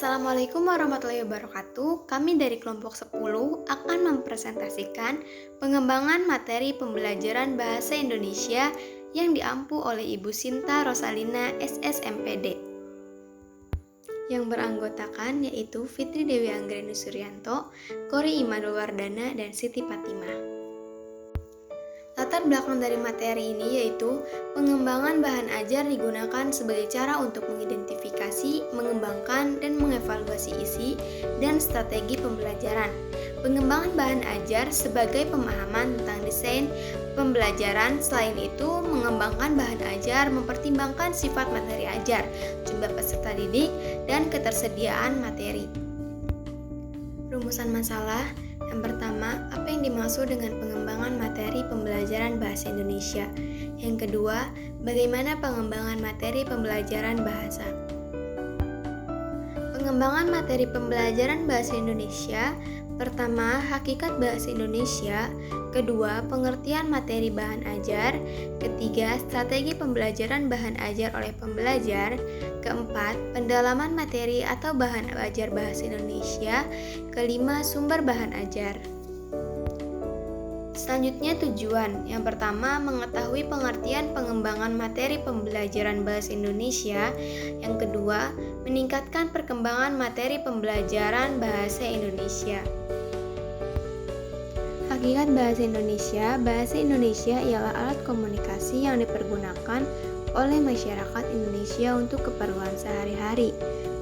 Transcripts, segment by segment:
Assalamualaikum warahmatullahi wabarakatuh. Kami dari kelompok 10 akan mempresentasikan pengembangan materi pembelajaran bahasa Indonesia yang diampu oleh Ibu Sinta Rosalina SSMPD. Yang beranggotakan yaitu Fitri Dewi Anggreni Suryanto, Kori Imanul Wardana, dan Siti Fatimah. Latar belakang dari materi ini yaitu pengembangan bahan ajar digunakan sebagai cara untuk mengidentifikasi, mengembangkan, dan mengevaluasi isi dan strategi pembelajaran. Pengembangan bahan ajar sebagai pemahaman tentang desain pembelajaran. Selain itu, mengembangkan bahan ajar mempertimbangkan sifat materi ajar, jumlah peserta didik, dan ketersediaan materi. Rumusan masalah. Yang pertama, apa yang dimaksud dengan pengembangan materi pembelajaran bahasa Indonesia? Yang kedua, bagaimana pengembangan materi pembelajaran bahasa? Pengembangan materi pembelajaran bahasa Indonesia. Pertama, hakikat bahasa Indonesia. Kedua, pengertian materi bahan ajar. Ketiga, strategi pembelajaran bahan ajar oleh pembelajar. Keempat, pendalaman materi atau bahan ajar bahasa Indonesia. Kelima, sumber bahan ajar. Selanjutnya tujuan. Yang pertama, mengetahui pengertian pengembangan materi pembelajaran bahasa Indonesia. Yang kedua, meningkatkan perkembangan materi pembelajaran bahasa Indonesia. Hakikat bahasa Indonesia. Bahasa Indonesia ialah alat komunikasi yang dipergunakan oleh masyarakat Indonesia untuk keperluan sehari-hari.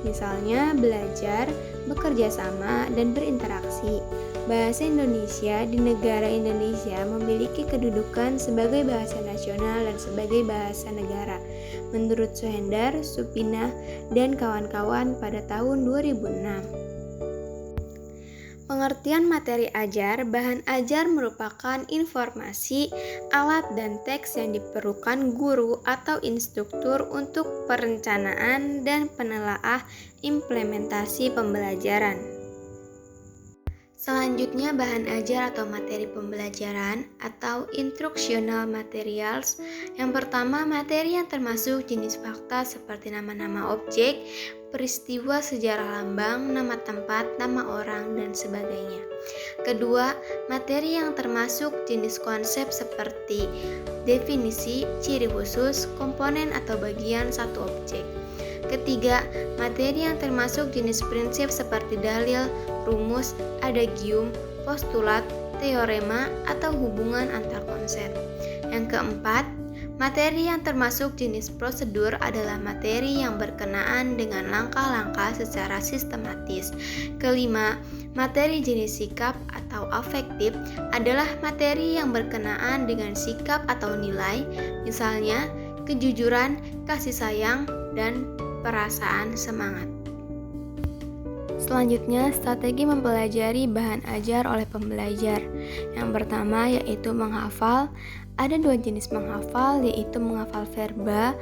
Misalnya belajar, bekerja sama, dan berinteraksi. Bahasa Indonesia di negara Indonesia memiliki kedudukan sebagai bahasa nasional dan sebagai bahasa negara. Menurut Suhendar, Supinah, dan kawan-kawan pada tahun 2006. Pengertian materi ajar. Bahan ajar merupakan informasi, alat, dan teks yang diperlukan guru atau instruktur untuk perencanaan dan penelaah implementasi pembelajaran. Selanjutnya, bahan ajar atau materi pembelajaran atau instructional materials. Yang pertama, materi yang termasuk jenis fakta seperti nama-nama objek, peristiwa sejarah lambang, nama tempat, nama orang, dan sebagainya. Kedua, materi yang termasuk jenis konsep seperti definisi, ciri khusus, komponen atau bagian satu objek. Ketiga, materi yang termasuk jenis prinsip seperti dalil, rumus, adagium, postulat, teorema, atau hubungan antar konsep. Yang keempat, materi yang termasuk jenis prosedur adalah materi yang berkenaan dengan langkah-langkah secara sistematis. Kelima, materi jenis sikap atau afektif adalah materi yang berkenaan dengan sikap atau nilai, misalnya kejujuran, kasih sayang, dan perasaan semangat. Selanjutnya, strategi mempelajari bahan ajar oleh pembelajar. Yang pertama yaitu menghafal. Ada dua jenis menghafal, yaitu menghafal verba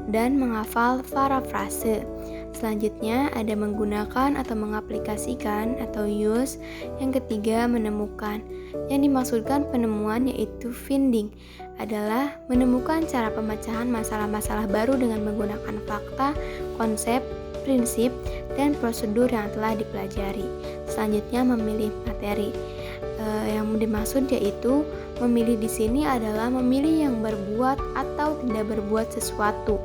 dan menghafal parafrase. Selanjutnya ada menggunakan atau mengaplikasikan atau use. Yang ketiga menemukan. Yang dimaksudkan penemuan yaitu finding adalah menemukan cara pemecahan masalah-masalah baru dengan menggunakan fakta, konsep, prinsip, dan prosedur yang telah dipelajari. Selanjutnya memilih materi. Yang dimaksud yaitu memilih di sini adalah memilih yang berbuat atau tidak berbuat sesuatu.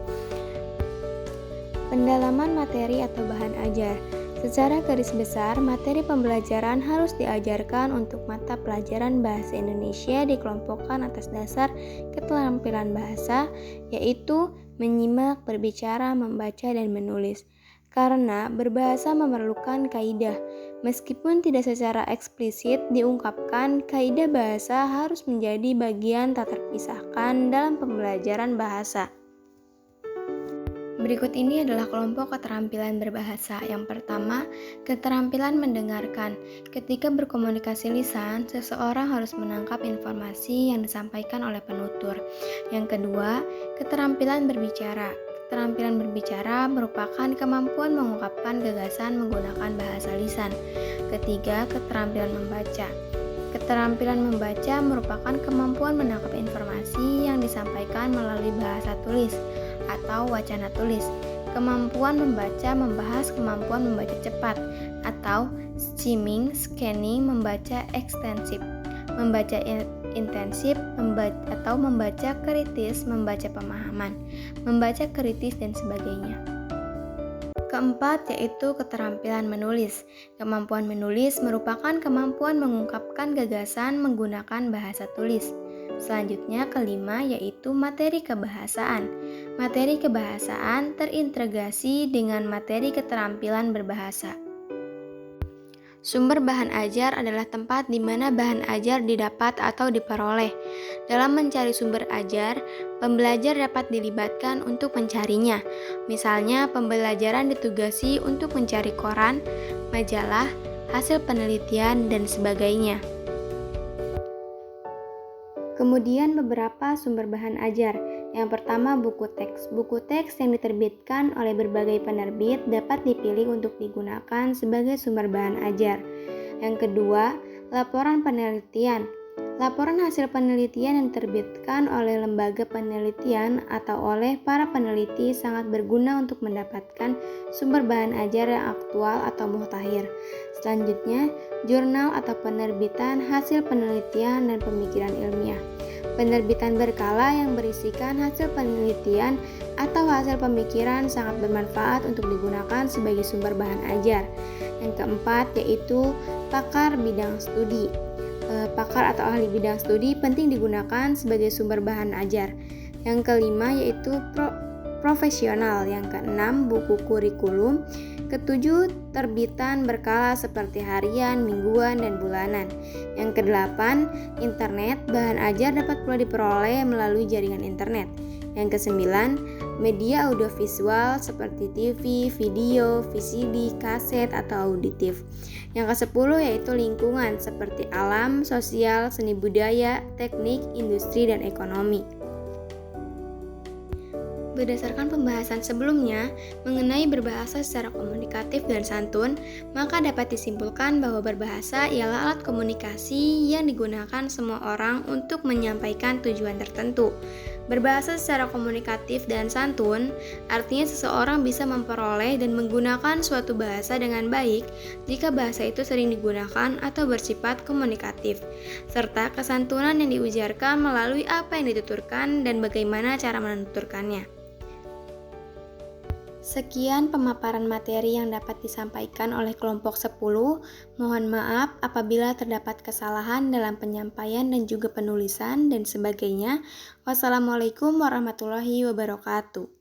Pendalaman materi atau bahan ajar. Secara garis besar, materi pembelajaran harus diajarkan untuk mata pelajaran bahasa Indonesia dikelompokkan atas dasar keterampilan bahasa, yaitu menyimak, berbicara, membaca, dan menulis. Karena berbahasa memerlukan kaidah, meskipun tidak secara eksplisit diungkapkan, kaidah bahasa harus menjadi bagian tak terpisahkan dalam pembelajaran bahasa. Berikut ini adalah kelompok keterampilan berbahasa. Yang pertama, keterampilan mendengarkan. Ketika berkomunikasi lisan, seseorang harus menangkap informasi yang disampaikan oleh penutur. Yang kedua, keterampilan berbicara. Keterampilan berbicara merupakan kemampuan mengungkapkan gagasan menggunakan bahasa lisan. Ketiga, keterampilan membaca. Keterampilan membaca merupakan kemampuan menangkap informasi yang disampaikan melalui bahasa tulis atau wacana tulis. Kemampuan membaca membahas kemampuan membaca cepat atau skimming, scanning, membaca ekstensif, membaca intensif, atau membaca kritis, membaca pemahaman, membaca kritis, dan sebagainya. Keempat yaitu keterampilan menulis. Kemampuan menulis merupakan kemampuan mengungkapkan gagasan menggunakan bahasa tulis. Selanjutnya kelima yaitu materi kebahasaan. Materi kebahasaan terintegrasi dengan materi keterampilan berbahasa. Sumber bahan ajar adalah tempat di mana bahan ajar didapat atau diperoleh. Dalam mencari sumber ajar, pembelajar dapat dilibatkan untuk mencarinya. Misalnya, pembelajaran ditugasi untuk mencari koran, majalah, hasil penelitian, dan sebagainya. Kemudian beberapa sumber bahan ajar. Yang pertama buku teks. Buku teks yang diterbitkan oleh berbagai penerbit dapat dipilih untuk digunakan sebagai sumber bahan ajar. Yang kedua, laporan penelitian. Laporan hasil penelitian yang diterbitkan oleh lembaga penelitian atau oleh para peneliti sangat berguna untuk mendapatkan sumber bahan ajar yang aktual atau mutakhir. Selanjutnya, jurnal atau penerbitan hasil penelitian dan pemikiran ilmiah. Penerbitan berkala yang berisikan hasil penelitian atau hasil pemikiran sangat bermanfaat untuk digunakan sebagai sumber bahan ajar. Yang keempat yaitu pakar bidang studi. Pakar atau ahli bidang studi penting digunakan sebagai sumber bahan ajar. Yang kelima yaitu profesional. Yang keenam buku kurikulum. Ketujuh, terbitan berkala seperti harian, mingguan, dan bulanan. Yang kedelapan, internet. Bahan ajar dapat pula diperoleh melalui jaringan internet. Yang kesembilan, media audiovisual seperti TV, video, VCD, kaset, atau auditif. Yang kesepuluh yaitu lingkungan seperti alam, sosial, seni budaya, teknik, industri, dan ekonomi. Berdasarkan pembahasan sebelumnya mengenai berbahasa secara komunikatif dan santun, maka dapat disimpulkan bahwa berbahasa ialah alat komunikasi yang digunakan semua orang untuk menyampaikan tujuan tertentu. Berbahasa secara komunikatif dan santun artinya seseorang bisa memperoleh dan menggunakan suatu bahasa dengan baik jika bahasa itu sering digunakan atau bersifat komunikatif, serta kesantunan yang diujarkan melalui apa yang dituturkan dan bagaimana cara menuturkannya. Sekian pemaparan materi yang dapat disampaikan oleh kelompok 10. Mohon maaf apabila terdapat kesalahan dalam penyampaian dan juga penulisan dan sebagainya. Wassalamualaikum warahmatullahi wabarakatuh.